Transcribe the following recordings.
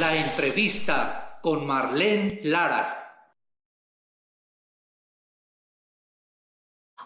La entrevista con Marlene Lara.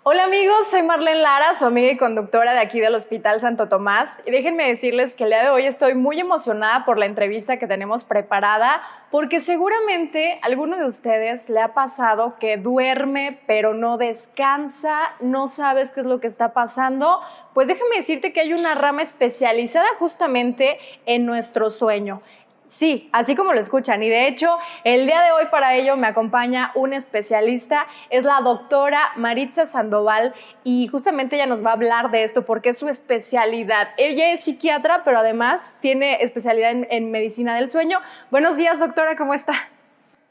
Hola amigos, soy Marlene Lara, su amiga y conductora de aquí del Hospital Santo Tomás. Y déjenme decirles que el día de hoy estoy muy emocionada por la entrevista que tenemos preparada, porque seguramente a alguno de ustedes le ha pasado que duerme pero no descansa, no sabes qué es lo que está pasando. Pues déjame decirte que hay una rama especializada justamente en nuestro sueño. Sí, así como lo escuchan. Y de hecho, el día de hoy para ello me acompaña un especialista, es la doctora Maritza Sandoval, y justamente ella nos va a hablar de esto porque es su especialidad. Ella es psiquiatra, pero además tiene especialidad en medicina del sueño. Buenos días, doctora, ¿cómo está?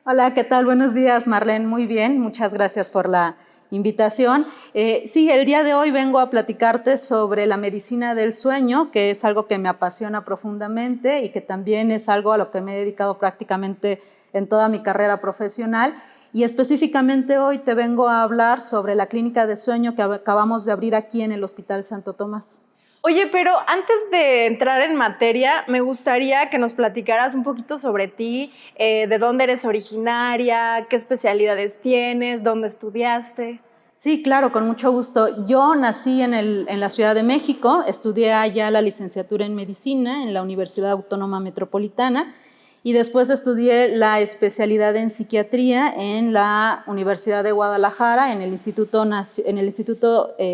Hola, ¿qué tal? Buenos días, Marlene. Muy bien, muchas gracias por la invitación. Sí, el día de hoy vengo a platicarte sobre la medicina del sueño, que es algo que me apasiona profundamente y que también es algo a lo que me he dedicado prácticamente en toda mi carrera profesional. Y específicamente hoy te vengo a hablar sobre la clínica de sueño que acabamos de abrir aquí en el Hospital Santo Tomás. Oye, pero antes de entrar en materia, me gustaría que nos platicaras un poquito sobre ti, de dónde eres originaria, qué especialidades tienes, dónde estudiaste. Sí, claro, con mucho gusto. Yo nací en la Ciudad de México, estudié allá la licenciatura en medicina en la Universidad Autónoma Metropolitana y después estudié la especialidad en psiquiatría en la Universidad de Guadalajara, en el Instituto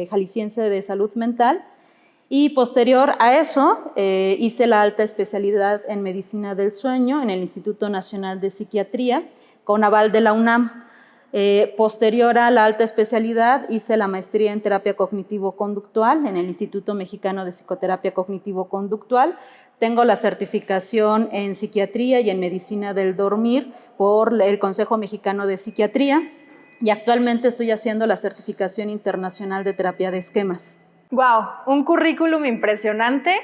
Jalisciense de Salud Mental. Y posterior a eso hice la alta especialidad en medicina del sueño en el Instituto Nacional de Psiquiatría con aval de la UNAM. Posterior a la alta especialidad hice la maestría en terapia cognitivo-conductual en el Instituto Mexicano de Psicoterapia Cognitivo-Conductual. Tengo la certificación en psiquiatría y en medicina del dormir por el Consejo Mexicano de Psiquiatría y actualmente estoy haciendo la certificación internacional de terapia de esquemas. Wow, un currículum impresionante.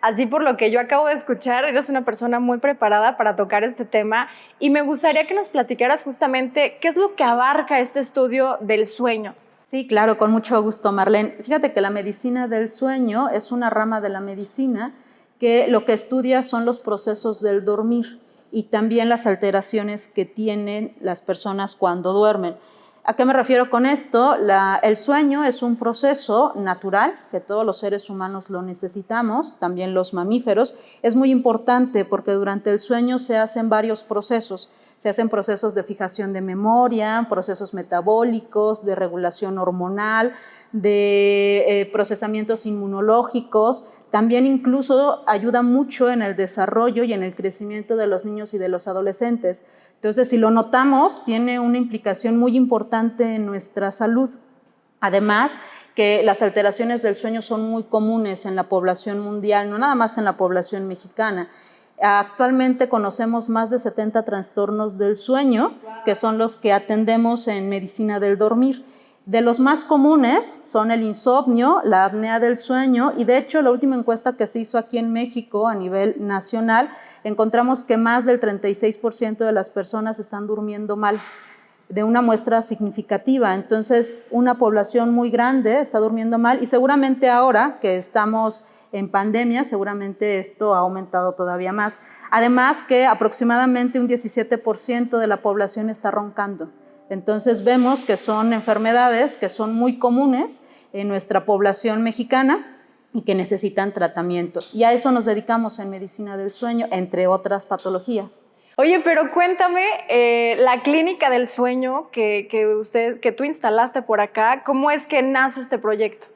Así por lo que yo acabo de escuchar, eres una persona muy preparada para tocar este tema y me gustaría que nos platicaras justamente qué es lo que abarca este estudio del sueño. Sí, claro, con mucho gusto, Marlene. Fíjate que la medicina del sueño es una rama de la medicina que lo que estudia son los procesos del dormir y también las alteraciones que tienen las personas cuando duermen. ¿A qué me refiero con esto? El sueño es un proceso natural, que todos los seres humanos lo necesitamos, también los mamíferos. Es muy importante porque durante el sueño se hacen varios procesos. Se hacen procesos de fijación de memoria, procesos metabólicos, de regulación hormonal, de procesamientos inmunológicos. También incluso ayuda mucho en el desarrollo y en el crecimiento de los niños y de los adolescentes. Entonces, si lo notamos, tiene una implicación muy importante en nuestra salud. Además, que las alteraciones del sueño son muy comunes en la población mundial, no nada más en la población mexicana. Actualmente conocemos más de 70 trastornos del sueño, que son los que atendemos en medicina del dormir. De los más comunes son el insomnio, la apnea del sueño y de hecho la última encuesta que se hizo aquí en México a nivel nacional encontramos que más del 36% de las personas están durmiendo mal, de una muestra significativa. Entonces, una población muy grande está durmiendo mal y seguramente ahora que estamos en pandemia, seguramente esto ha aumentado todavía más. Además que aproximadamente un 17% de la población está roncando. Entonces vemos que son enfermedades que son muy comunes en nuestra población mexicana y que necesitan tratamiento. Y a eso nos dedicamos en medicina del sueño, entre otras patologías. Oye, pero cuéntame, la clínica del sueño que tú instalaste por acá, ¿cómo es que nace este proyecto?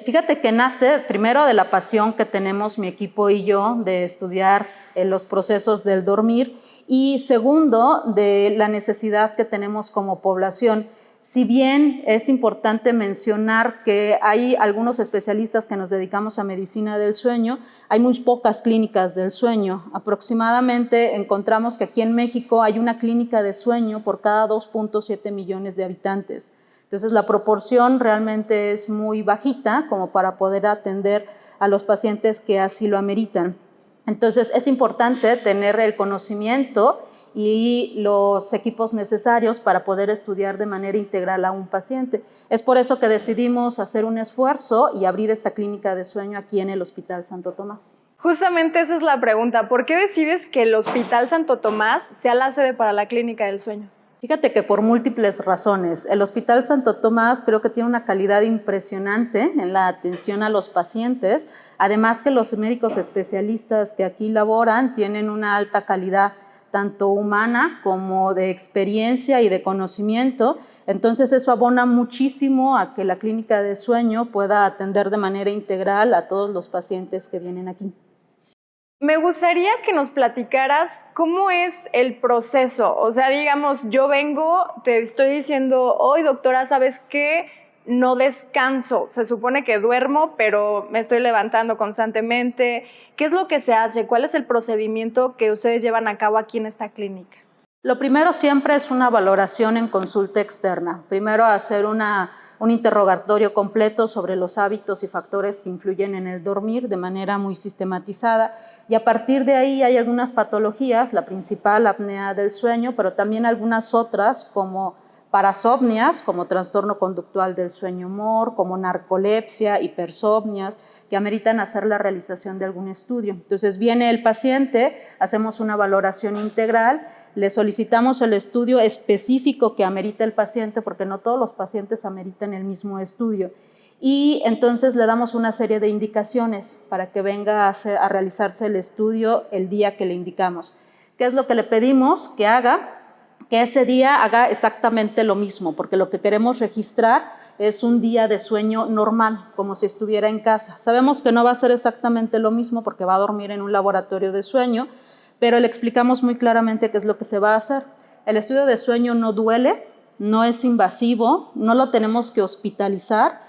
Fíjate que nace primero de la pasión que tenemos mi equipo y yo de estudiar los procesos del dormir y segundo de la necesidad que tenemos como población. Si bien es importante mencionar que hay algunos especialistas que nos dedicamos a medicina del sueño, hay muy pocas clínicas del sueño. Aproximadamente encontramos que aquí en México hay una clínica de sueño por cada 2.7 millones de habitantes. Entonces, la proporción realmente es muy bajita como para poder atender a los pacientes que así lo ameritan. Entonces, es importante tener el conocimiento y los equipos necesarios para poder estudiar de manera integral a un paciente. Es por eso que decidimos hacer un esfuerzo y abrir esta clínica de sueño aquí en el Hospital Santo Tomás. Justamente esa es la pregunta. ¿Por qué decides que el Hospital Santo Tomás sea la sede para la Clínica del Sueño? Fíjate que por múltiples razones. El Hospital Santo Tomás creo que tiene una calidad impresionante en la atención a los pacientes, además que los médicos especialistas que aquí laboran tienen una alta calidad, tanto humana como de experiencia y de conocimiento. Entonces eso abona muchísimo a que la Clínica de Sueño pueda atender de manera integral a todos los pacientes que vienen aquí. Me gustaría que nos platicaras cómo es el proceso. O sea, digamos, yo vengo, te estoy diciendo, hoy doctora, ¿sabes qué? No descanso. Se supone que duermo, pero me estoy levantando constantemente. ¿Qué es lo que se hace? ¿Cuál es el procedimiento que ustedes llevan a cabo aquí en esta clínica? Lo primero siempre es una valoración en consulta externa. Primero hacer un interrogatorio completo sobre los hábitos y factores que influyen en el dormir de manera muy sistematizada, y a partir de ahí hay algunas patologías, la principal, apnea del sueño, pero también algunas otras como parasomnias, como trastorno conductual del sueño-humor, como narcolepsia, hipersomnias, que ameritan hacer la realización de algún estudio. Entonces viene el paciente, hacemos una valoración integral, le solicitamos el estudio específico que amerita el paciente, porque no todos los pacientes ameritan el mismo estudio. Y entonces le damos una serie de indicaciones para que venga a realizarse el estudio el día que le indicamos. ¿Qué es lo que le pedimos que haga? Que ese día haga exactamente lo mismo, porque lo que queremos registrar es un día de sueño normal, como si estuviera en casa. Sabemos que no va a ser exactamente lo mismo porque va a dormir en un laboratorio de sueño, pero le explicamos muy claramente qué es lo que se va a hacer. El estudio de sueño no duele, no es invasivo, no lo tenemos que hospitalizar.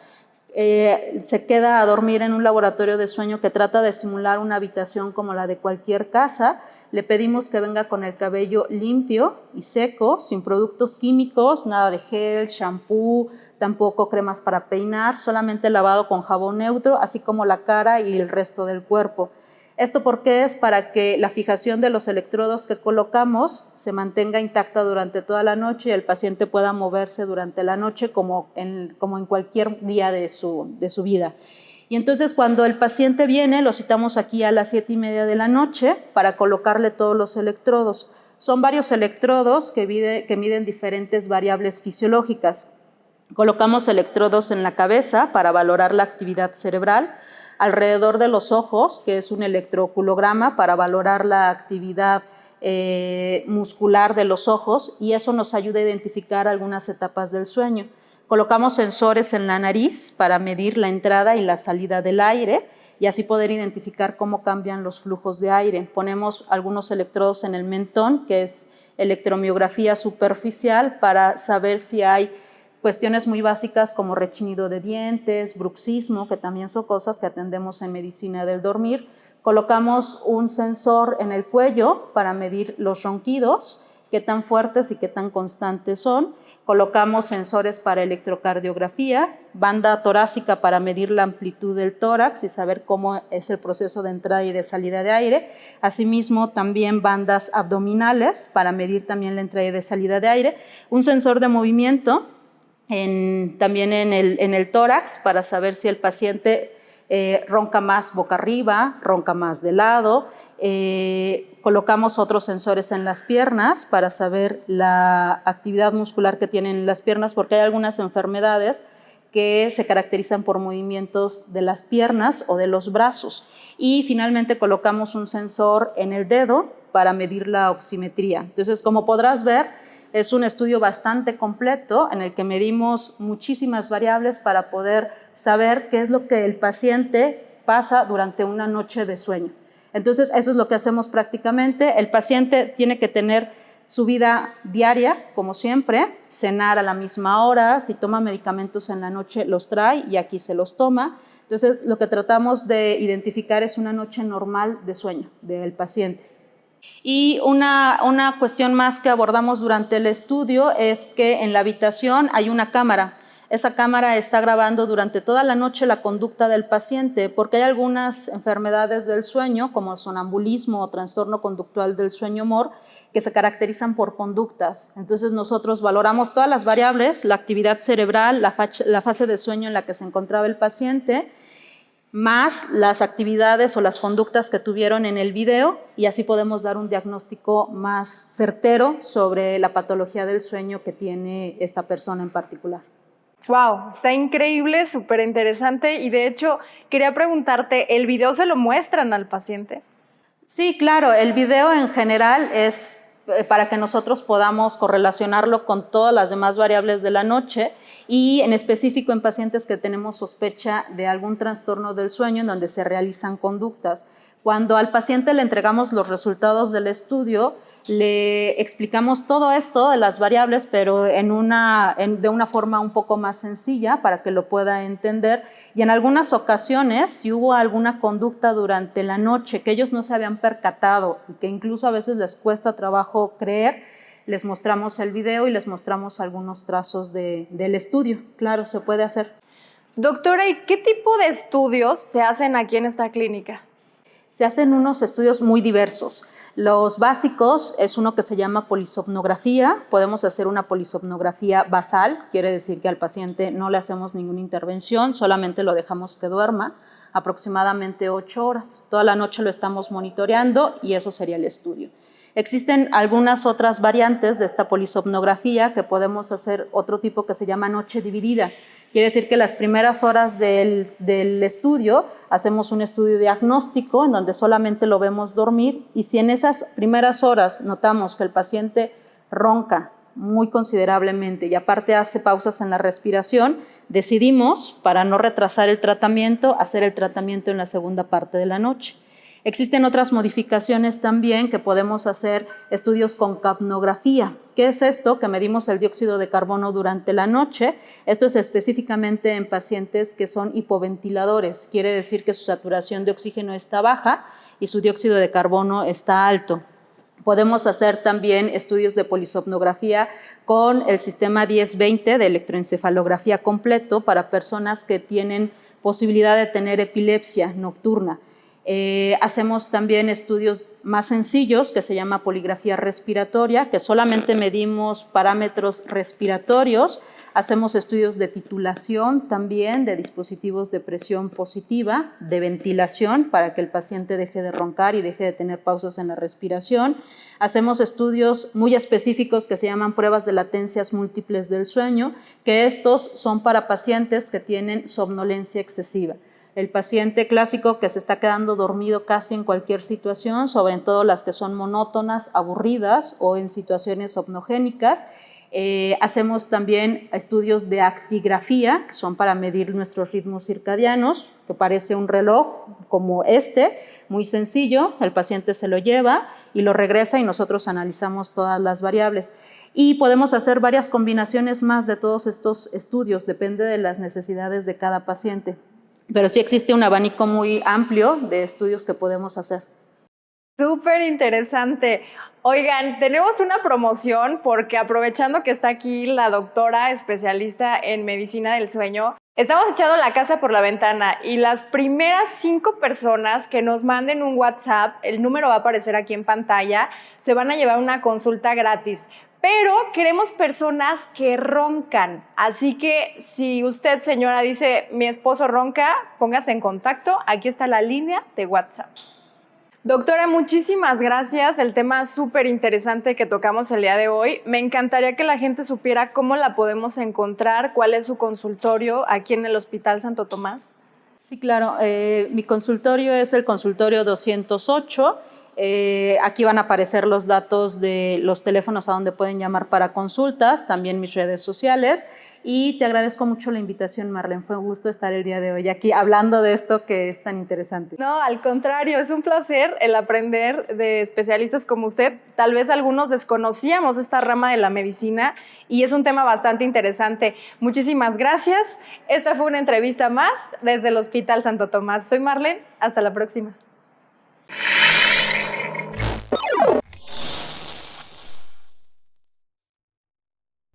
Se queda a dormir en un laboratorio de sueño que trata de simular una habitación como la de cualquier casa. Le pedimos que venga con el cabello limpio y seco, sin productos químicos, nada de gel, shampoo, tampoco cremas para peinar, solamente lavado con jabón neutro, así como la cara y el resto del cuerpo. ¿Esto por qué es? Para que la fijación de los electrodos que colocamos se mantenga intacta durante toda la noche y el paciente pueda moverse durante la noche como en cualquier día de su vida. Y entonces cuando el paciente viene, lo citamos aquí a las 7:30 de la noche para colocarle todos los electrodos. Son varios electrodos que miden diferentes variables fisiológicas. Colocamos electrodos en la cabeza para valorar la actividad cerebral, alrededor de los ojos, que es un electrooculograma para valorar la actividad muscular de los ojos, y eso nos ayuda a identificar algunas etapas del sueño. Colocamos sensores en la nariz para medir la entrada y la salida del aire y así poder identificar cómo cambian los flujos de aire. Ponemos algunos electrodos en el mentón, que es electromiografía superficial, para saber si hay cuestiones muy básicas como rechinido de dientes, bruxismo, que también son cosas que atendemos en medicina del dormir. Colocamos un sensor en el cuello para medir los ronquidos, qué tan fuertes y qué tan constantes son. Colocamos sensores para electrocardiografía, banda torácica para medir la amplitud del tórax y saber cómo es el proceso de entrada y de salida de aire. Asimismo, también bandas abdominales para medir también la entrada y de salida de aire. Un sensor de movimiento también en el tórax para saber si el paciente ronca más boca arriba, ronca más de lado. Colocamos otros sensores en las piernas para saber la actividad muscular que tienen las piernas, porque hay algunas enfermedades que se caracterizan por movimientos de las piernas o de los brazos. Y finalmente colocamos un sensor en el dedo para medir la oximetría. Entonces, como podrás ver, es un estudio bastante completo en el que medimos muchísimas variables para poder saber qué es lo que el paciente pasa durante una noche de sueño. Entonces, eso es lo que hacemos prácticamente. El paciente tiene que tener su vida diaria, como siempre, cenar a la misma hora, si toma medicamentos en la noche los trae y aquí se los toma. Entonces, lo que tratamos de identificar es una noche normal de sueño del paciente. Y una cuestión más que abordamos durante el estudio es que en la habitación hay una cámara. Esa cámara está grabando durante toda la noche la conducta del paciente, porque hay algunas enfermedades del sueño, como sonambulismo o trastorno conductual del sueño-humor, que se caracterizan por conductas. Entonces nosotros valoramos todas las variables, la actividad cerebral, la fase de sueño en la que se encontraba el paciente, más las actividades o las conductas que tuvieron en el video, y así podemos dar un diagnóstico más certero sobre la patología del sueño que tiene esta persona en particular. Wow, está increíble, súper interesante, y de hecho quería preguntarte, ¿el video se lo muestran al paciente? Sí, claro, el video en general es para que nosotros podamos correlacionarlo con todas las demás variables de la noche, y en específico en pacientes que tenemos sospecha de algún trastorno del sueño en donde se realizan conductas. Cuando al paciente le entregamos los resultados del estudio, le explicamos todo esto de las variables, pero de una forma un poco más sencilla para que lo pueda entender. Y en algunas ocasiones, si hubo alguna conducta durante la noche que ellos no se habían percatado y que incluso a veces les cuesta trabajo creer, les mostramos el video y les mostramos algunos trazos del estudio. Claro, se puede hacer. Doctora, ¿y qué tipo de estudios se hacen aquí en esta clínica? Se hacen unos estudios muy diversos. Los básicos es uno que se llama polisomnografía. Podemos hacer una polisomnografía basal, quiere decir que al paciente no le hacemos ninguna intervención, solamente lo dejamos que duerma aproximadamente 8 horas. Toda la noche lo estamos monitoreando y eso sería el estudio. Existen algunas otras variantes de esta polisomnografía que podemos hacer otro tipo que se llama noche dividida. Quiere decir que las primeras horas del estudio hacemos un estudio diagnóstico en donde solamente lo vemos dormir, y si en esas primeras horas notamos que el paciente ronca muy considerablemente y aparte hace pausas en la respiración, decidimos, para no retrasar el tratamiento, hacer el tratamiento en la segunda parte de la noche. Existen otras modificaciones también que podemos hacer estudios con capnografía. ¿Qué es esto? Que medimos el dióxido de carbono durante la noche. Esto es específicamente en pacientes que son hipoventiladores. Quiere decir que su saturación de oxígeno está baja y su dióxido de carbono está alto. Podemos hacer también estudios de polisomnografía con el sistema 10-20 de electroencefalografía completo para personas que tienen posibilidad de tener epilepsia nocturna. Hacemos también estudios más sencillos que se llama poligrafía respiratoria, que solamente medimos parámetros respiratorios. Hacemos estudios de titulación también, de dispositivos de presión positiva, de ventilación para que el paciente deje de roncar y deje de tener pausas en la respiración. Hacemos estudios muy específicos que se llaman pruebas de latencias múltiples del sueño, que estos son para pacientes que tienen somnolencia excesiva. El paciente clásico que se está quedando dormido casi en cualquier situación, sobre todo las que son monótonas, aburridas o en situaciones somnogénicas. Hacemos también estudios de actigrafía, que son para medir nuestros ritmos circadianos, que parece un reloj como este, muy sencillo. El paciente se lo lleva y lo regresa y nosotros analizamos todas las variables. Y podemos hacer varias combinaciones más de todos estos estudios, depende de las necesidades de cada paciente. Pero sí existe un abanico muy amplio de estudios que podemos hacer. Súper interesante. Oigan, tenemos una promoción porque aprovechando que está aquí la doctora especialista en medicina del sueño, estamos echando la casa por la ventana y las primeras 5 personas que nos manden un WhatsApp, el número va a aparecer aquí en pantalla, se van a llevar una consulta gratis. Pero queremos personas que roncan, así que si usted, señora, dice, mi esposo ronca, póngase en contacto, aquí está la línea de WhatsApp. Doctora, muchísimas gracias, el tema súper interesante que tocamos el día de hoy. Me encantaría que la gente supiera cómo la podemos encontrar, cuál es su consultorio aquí en el Hospital Santo Tomás. Sí, claro, mi consultorio es el consultorio 208. Aquí van a aparecer los datos de los teléfonos a donde pueden llamar para consultas, también mis redes sociales, y te agradezco mucho la invitación, Marlene, fue un gusto estar el día de hoy aquí hablando de esto que es tan interesante. No, al contrario, es un placer el aprender de especialistas como usted. Tal vez algunos desconocíamos esta rama de la medicina y es un tema bastante interesante. Muchísimas gracias. Esta fue una entrevista más desde el Hospital Santo Tomás. Soy Marlene, hasta la próxima.